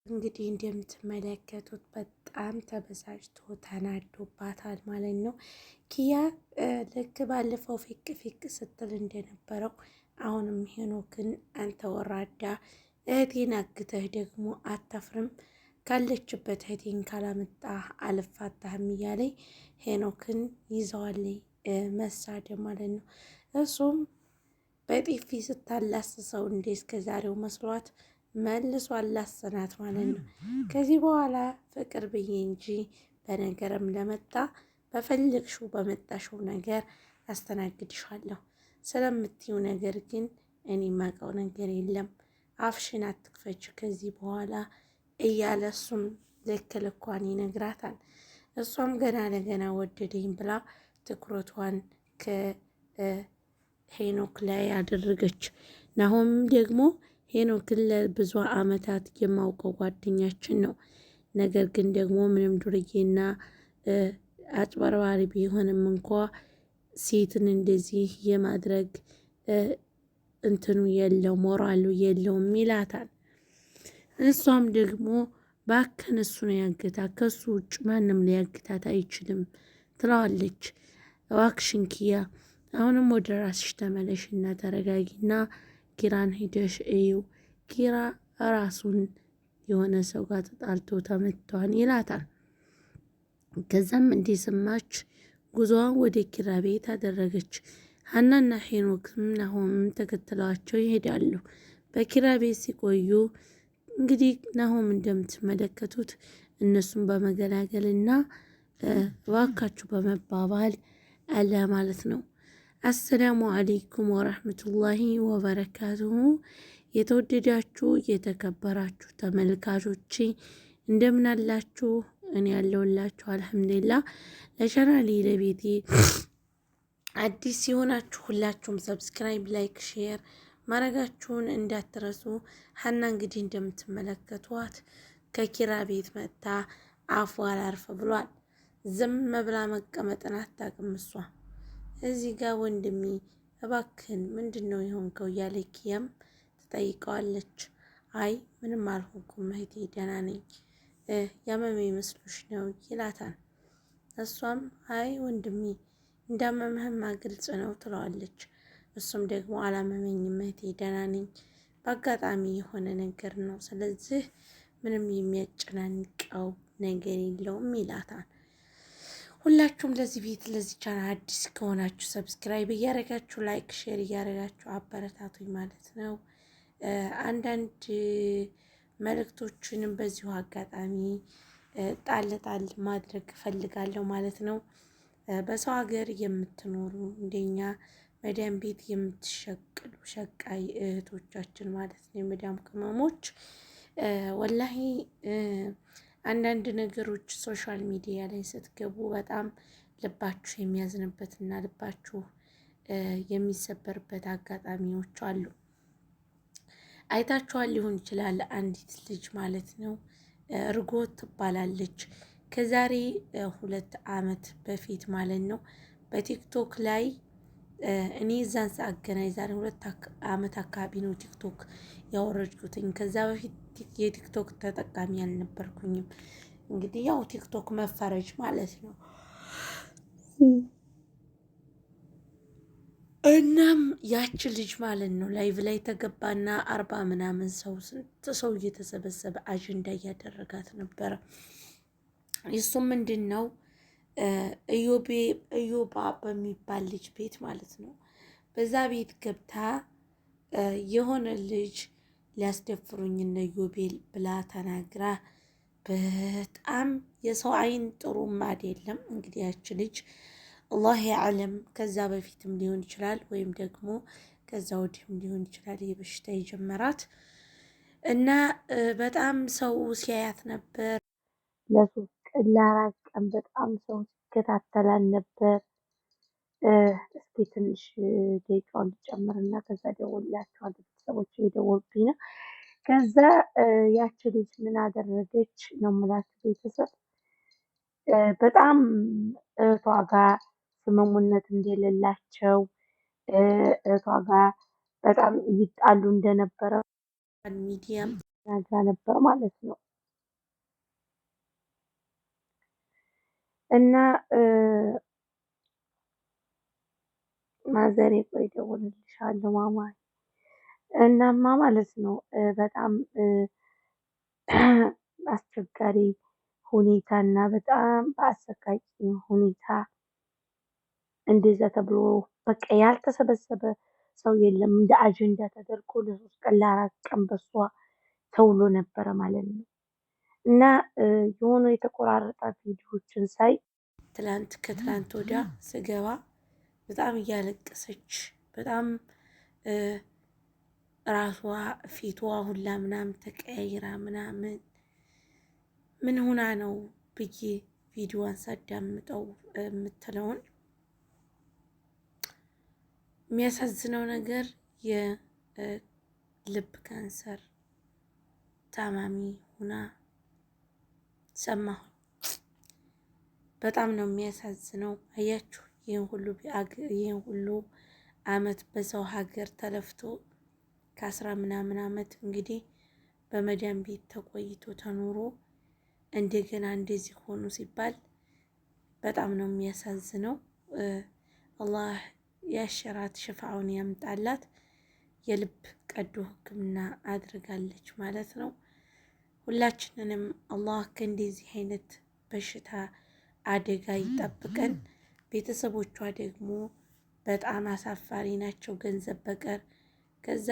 እንግዲህ እንደምትመለከቱት በጣም ተበሳጭቶ ተናዶባታል ማለት ነው። ኪያ ልክ ባለፈው ፊቅ ፊቅ ስትል እንደነበረው አሁንም ሄኖክን አንተ ወራዳ እህቴን አግተህ ደግሞ አታፍርም? ካለችበት እህቴን ካላመጣ አልፋታህም እያለኝ ሄኖክን ይዘዋለኝ መሳደብ ማለት ነው። እሱም በጢፊ ስታላስሰው እንዴ እስከ ዛሬው መስሏት መልሶ አላሰናት ማለት ነው። ከዚህ በኋላ ፍቅር ብዬ እንጂ በነገርም ለመጣ በፈለግሽው በመጣሽው ነገር አስተናግድሻለሁ። ስለምትዩ ነገር ግን እኔ የማውቀው ነገር የለም። አፍሽን አትክፈች ከዚህ በኋላ እያለ እሱም ልክ ልኳን ይነግራታል። እሷም ገና ለገና ወደደኝ ብላ ትኩረቷን ከሄኖክ ላይ ያደረገች። ናሆም ደግሞ ሄኖክን ለብዙ አመታት የማውቀው ጓደኛችን ነው። ነገር ግን ደግሞ ምንም ዱርዬና አጭበርባሪ ቢሆንም እንኳ ሴትን እንደዚህ የማድረግ እንትኑ የለው ሞራሉ የለውም ይላታል። እሷም ደግሞ ባክን እሱ ነው ያገታት፣ ከሱ ውጭ ማንም ሊያግታት አይችልም ትለዋለች። እባክሽን ኪያ አሁንም ወደ ራስሽ ተመለሽና ተረጋጊና ኪራን ሂደሽ እዩ። ኪራ ራሱን የሆነ ሰው ጋር ተጣልቶ ተመቷን ይላታል። ከዛም እንደሰማች ጉዞዋን ወደ ኪራ ቤት አደረገች። ሀናና ሄኖክም ናሆምም ተከትለዋቸው ይሄዳሉ። በኪራ ቤት ሲቆዩ እንግዲህ ናሆም እንደምትመለከቱት እነሱን በመገላገልና እባካችሁ በመባባል አለ ማለት ነው። አሰላሙ አሌይኩም ወረህመቱላሂ ወበረካቱሁ። የተወደዳችሁ የተከበራችሁ ተመልካቾቼ እንደምን አላችሁ? እኔ ያለሁላችሁ አልሐምዱሊላህ። ለቻናሌ ለቤቴ አዲስ ሲሆናችሁ ሁላችሁም ሰብስክራይብ፣ ላይክ፣ ሼር ማድረጋችሁን እንዳትረሱ። ሀና እንግዲህ እንደምትመለከቷት ከኪራ ቤት መጥታ አፉ አላርፍ ብሏል። ዝም ብላ መቀመጥን አታውቅም እሷ። እዚህ ጋር ወንድሜ እባክህን ምንድን ነው የሆንከው እያለ ኪያም ትጠይቀዋለች። አይ ምንም አልሆንኩም እህቴ ደህና ነኝ፣ ያመመኝ መስሎሽ ነው ይላታል። እሷም አይ ወንድሜ እንዳመመህማ ግልጽ ነው ትለዋለች። እሱም ደግሞ አላመመኝም እህቴ ደህና ነኝ፣ በአጋጣሚ የሆነ ነገር ነው፣ ስለዚህ ምንም የሚያጨናንቀው ነገር የለውም ይላታል። ሁላችሁም ለዚህ ቤት ለዚህ ቻናል አዲስ ከሆናችሁ ሰብስክራይብ እያደረጋችሁ ላይክ ሼር እያደረጋችሁ አበረታቱኝ ማለት ነው። አንዳንድ መልእክቶችንም በዚሁ አጋጣሚ ጣል ጣል ማድረግ እፈልጋለሁ ማለት ነው። በሰው ሀገር የምትኖሩ እንደኛ መዳም ቤት የምትሸቅሉ ሸቃይ እህቶቻችን ማለት ነው፣ የመዳም ቅመሞች ወላሂ አንዳንድ ነገሮች ሶሻል ሚዲያ ላይ ስትገቡ በጣም ልባችሁ የሚያዝንበትና ልባችሁ የሚሰበርበት አጋጣሚዎች አሉ። አይታችኋል ሊሆን ይችላል። አንዲት ልጅ ማለት ነው እርጎ ትባላለች። ከዛሬ 2 አመት በፊት ማለት ነው በቲክቶክ ላይ እኔ እዛን ሰዓት ገና የዛሬ 2 አመት አካባቢ ነው ቲክቶክ ያወረድኩትኝ። ከዛ በፊት የቲክቶክ ተጠቃሚ አልነበርኩኝም። እንግዲህ ያው ቲክቶክ መፈረጅ ማለት ነው። እናም ያች ልጅ ማለት ነው ላይቭ ላይ ተገባና 40 ምናምን ሰው እየተሰበሰበ አጀንዳ እያደረጋት ነበረ። እሱም ምንድን ነው እዮባ በሚባል ልጅ ቤት ማለት ነው። በዛ ቤት ገብታ የሆነ ልጅ ሊያስደፍሩኝ እነ ዮቤል ብላ ተናግራ በጣም የሰው አይን ጥሩም አይደለም። እንግዲህ ያች ልጅ አላህ ያዕለም ከዛ በፊትም ሊሆን ይችላል ወይም ደግሞ ከዛ ወዲህም ሊሆን ይችላል የበሽታ የጀመራት እና በጣም ሰው ሲያያት ነበር። ለሶስት ቀን ለአራት ቀን በጣም ሰው ሲከታተላል ነበር። እስኪ ትንሽ ደቂቃውን ልጨምርና ከዛ ደውልላችኋለሁ። ቤተሰቦች የደወሉብኝ ነው። ከዛ ያች ልጅ ምን አደረገች ነው የምላችሁ ቤተሰብ በጣም እህቷ ጋር ስምሙነት እንደሌላቸው እህቷ ጋር በጣም ይጣሉ እንደነበረ ሚዲያም ተናግራ ነበር ማለት ነው። እና ማዘሬ ቆይ እደውልልሻለሁ ማማ እናማ ማለት ነው በጣም አስቸጋሪ ሁኔታ እና በጣም በአሰቃቂ ሁኔታ እንደዛ ተብሎ በቃ ያልተሰበሰበ ሰው የለም። እንደ አጀንዳ ተደርጎ ለ3 ቀን ለ4 ቀን በሷ ተውሎ ነበረ ማለት ነው። እና የሆኑ የተቆራረጠ ቪዲዮዎችን ሳይ ከትላንት ወዲያ ስገባ በጣም እያለቀሰች በጣም ራሷ ፊቷ ሁላ ምናምን ተቀያይራ ምናምን ምን ሆና ነው ብዬ ቪዲዮዋን ሳዳምጠው የምትለውን የሚያሳዝነው ነገር የልብ ካንሰር ታማሚ ሁና ሰማሁ። በጣም ነው የሚያሳዝነው። አያችሁ ይህን ሁሉ አመት በሰው ሀገር ተለፍቶ ከ10 ምናምን አመት እንግዲህ በመዳን ቤት ተቆይቶ ተኖሮ እንደገና እንደዚህ ሆኑ ሲባል በጣም ነው የሚያሳዝነው። አላህ ያሸራት ሽፋውን ያምጣላት። የልብ ቀዶ ሕክምና አድርጋለች ማለት ነው። ሁላችንንም አላህ ከእንደዚህ አይነት በሽታ አደጋ ይጠብቀን። ቤተሰቦቿ ደግሞ በጣም አሳፋሪ ናቸው፣ ገንዘብ በቀር። ከዛ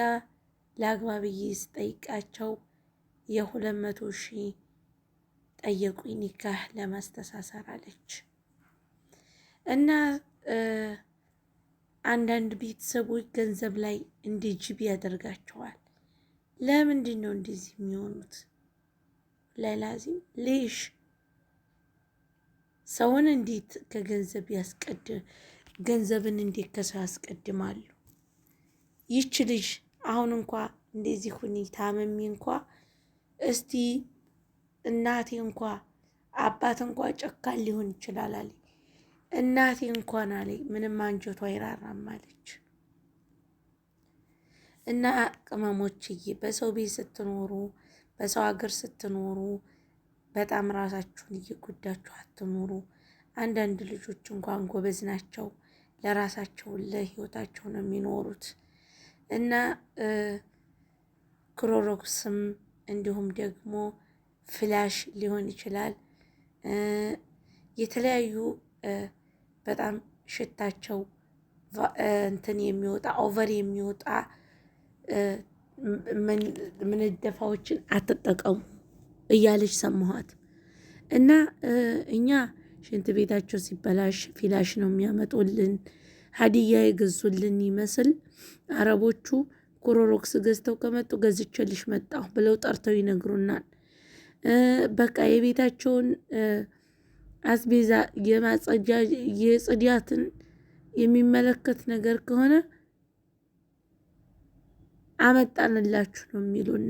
ለአግባብዬ ስጠይቃቸው 200,000 ጠየቁኝ ኒካህ ለማስተሳሰር አለች። እና አንዳንድ ቤተሰቦች ገንዘብ ላይ እንደ ጅብ ያደርጋቸዋል። ለምንድን ነው እንደዚህ የሚሆኑት? ላዚም ሌሽ ሰውን እንዴት ከገንዘብ ገንዘብን እንዴት ከሰው ያስቀድማሉ? ይች ልጅ አሁን እንኳ እንደዚህ ሁኔታ ታመሚ እንኳ እስቲ እናቴ እንኳ አባት እንኳ ጨካኝ ሊሆን ይችላል አለ። እናቴ እንኳን አለ ምንም አንጀቷ አይራራም አለች። እና ቅመሞችዬ በሰው ቤት ስትኖሩ በሰው ሀገር ስትኖሩ በጣም ራሳችሁን እየጎዳችሁ አትኖሩ። አንዳንድ ልጆች እንኳን ጎበዝ ናቸው፣ ለራሳቸው ለህይወታቸው ነው የሚኖሩት። እና ክሎሮክስም እንዲሁም ደግሞ ፍላሽ ሊሆን ይችላል የተለያዩ በጣም ሽታቸው እንትን የሚወጣ ኦቨር የሚወጣ ምንደፋዎችን አትጠቀሙ እያለች ሰማኋት። እና እኛ ሽንት ቤታቸው ሲበላሽ ፊላሽ ነው የሚያመጡልን፣ ሀዲያ የገዙልን ይመስል አረቦቹ ክሎሮክስ ገዝተው ከመጡ ገዝቼልሽ መጣሁ ብለው ጠርተው ይነግሩናል። በቃ የቤታቸውን አስቤዛ የማጸጃ የጽዳትን የሚመለከት ነገር ከሆነ አመጣንላችሁ ነው የሚሉን።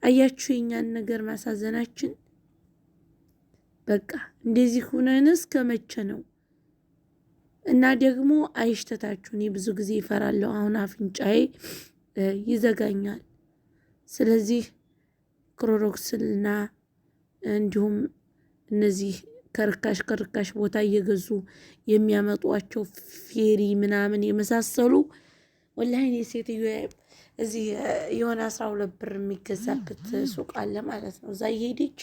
አያችሁ የኛን ነገር ማሳዘናችን። በቃ እንደዚህ ሁነን እስከ መቼ ነው? እና ደግሞ አይሽተታችሁ። እኔ ብዙ ጊዜ ይፈራለሁ፣ አሁን አፍንጫዬ ይዘጋኛል። ስለዚህ ክሎሮክስና እንዲሁም እነዚህ ከርካሽ ቦታ እየገዙ የሚያመጧቸው ፌሪ ምናምን የመሳሰሉ ወላሂ እኔ ሴትዮ እዚህ የሆነ 12 ብር የሚገዛበት ሱቅ አለ ማለት ነው። እዛ እየሄደች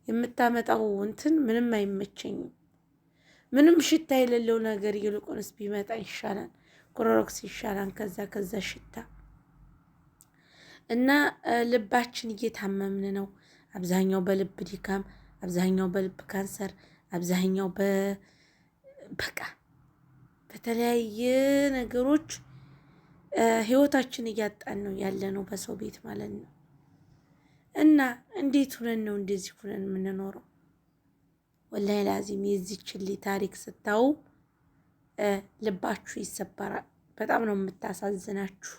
የምታመጣው እንትን ምንም አይመቸኝም። ምንም ሽታ የሌለው ነገር ይልቁንስ ቢመጣ ይሻላል። ክሎሮክስ ይሻላል ከዛ ሽታ። እና ልባችን እየታመምን ነው። አብዛኛው በልብ ድካም፣ አብዛኛው በልብ ካንሰር፣ አብዛኛው በቃ በተለያየ ነገሮች ህይወታችን እያጣን ነው ያለ ነው በሰው ቤት ማለት ነው። እና እንዴት ሁነን ነው እንደዚህ ሁነን የምንኖረው? ወላሂ ላዚም የዚችን ታሪክ ስታዩ ልባችሁ ይሰበራል። በጣም ነው የምታሳዝናችሁ።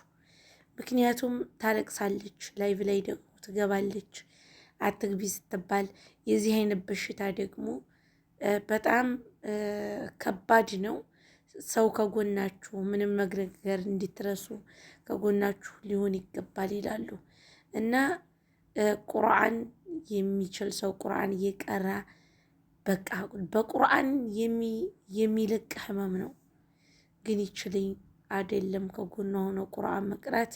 ምክንያቱም ታለቅሳለች፣ ላይቭ ላይ ደግሞ ትገባለች። አትግቢ ስትባል የዚህ አይነት በሽታ ደግሞ በጣም ከባድ ነው። ሰው ከጎናችሁ ምንም ነገር እንድትረሱ ከጎናችሁ ሊሆን ይገባል ይላሉ። እና ቁርአን የሚችል ሰው ቁርአን እየቀራ በቃ በቁርአን የሚለቅ ህመም ነው። ግን ይችልኝ አይደለም ከጎኗ ሆኖ ቁርአን መቅራት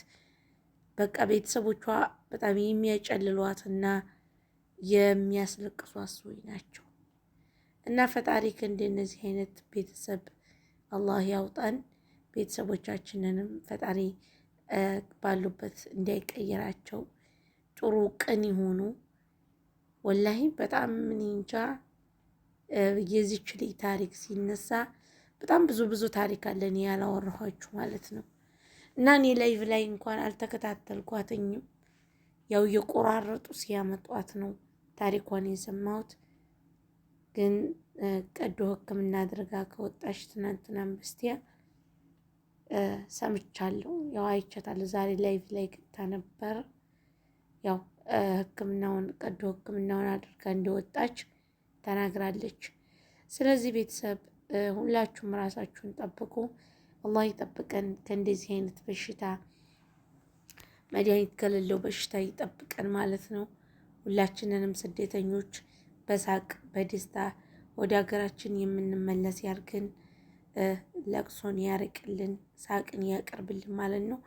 በቃ ቤተሰቦቿ በጣም የሚያጨልሏትና የሚያስለቅሷት ሰዎች ናቸው። እና ፈጣሪ ከእንደነዚህ አይነት ቤተሰብ አላህ ያውጣን። ቤተሰቦቻችንንም ፈጣሪ ባሉበት እንዳይቀየራቸው ጥሩ ቅን ይሆኑ። ወላሂ በጣም ምን እንጃ የዚች ልጅ ታሪክ ሲነሳ በጣም ብዙ ታሪክ አለን ያላወራኋችሁ ማለት ነው። እና እኔ ላይቭ ላይ እንኳን አልተከታተልኳትኝም። ያው የቆራረጡ ሲያመጧት ነው ታሪኳን የሰማሁት። ግን ቀዶ ሕክምና አድርጋ ከወጣች ትናንትናም በስቲያ ሰምቻለሁ። ያው አይቻታለሁ። ዛሬ ላይቭ ላይ ገብታ ነበር። ያው ሕክምናውን ቀዶ ሕክምናውን አድርጋ እንደወጣች ተናግራለች። ስለዚህ ቤተሰብ ሁላችሁም ራሳችሁን ጠብቁ። አላህ ይጠብቀን ከእንደዚህ አይነት በሽታ፣ መድኃኒት ከሌለው በሽታ ይጠብቀን ማለት ነው። ሁላችንንም ስደተኞች በሳቅ በደስታ ወደ ሀገራችን የምንመለስ ያርገን። ለቅሶን ያርቅልን፣ ሳቅን ያቀርብልን ማለት ነው።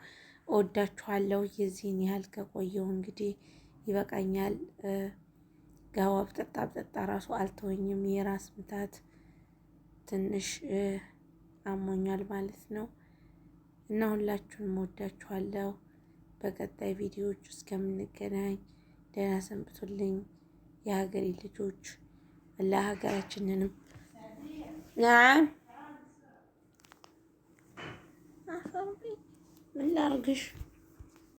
እወዳችኋለሁ። የዚህን ያህል ከቆየው እንግዲህ ይበቃኛል። ጋዋ ብጠጣ ራሱ አልተወኝም። የራስ ምታት ትንሽ አሞኛል ማለት ነው። እና ሁላችሁንም እወዳችኋለሁ። በቀጣይ ቪዲዮዎች እስከምንገናኝ ደህና ሰንብቱልኝ የሀገሬ ልጆች። ለሀገራችንንም ምን ላርግሽ?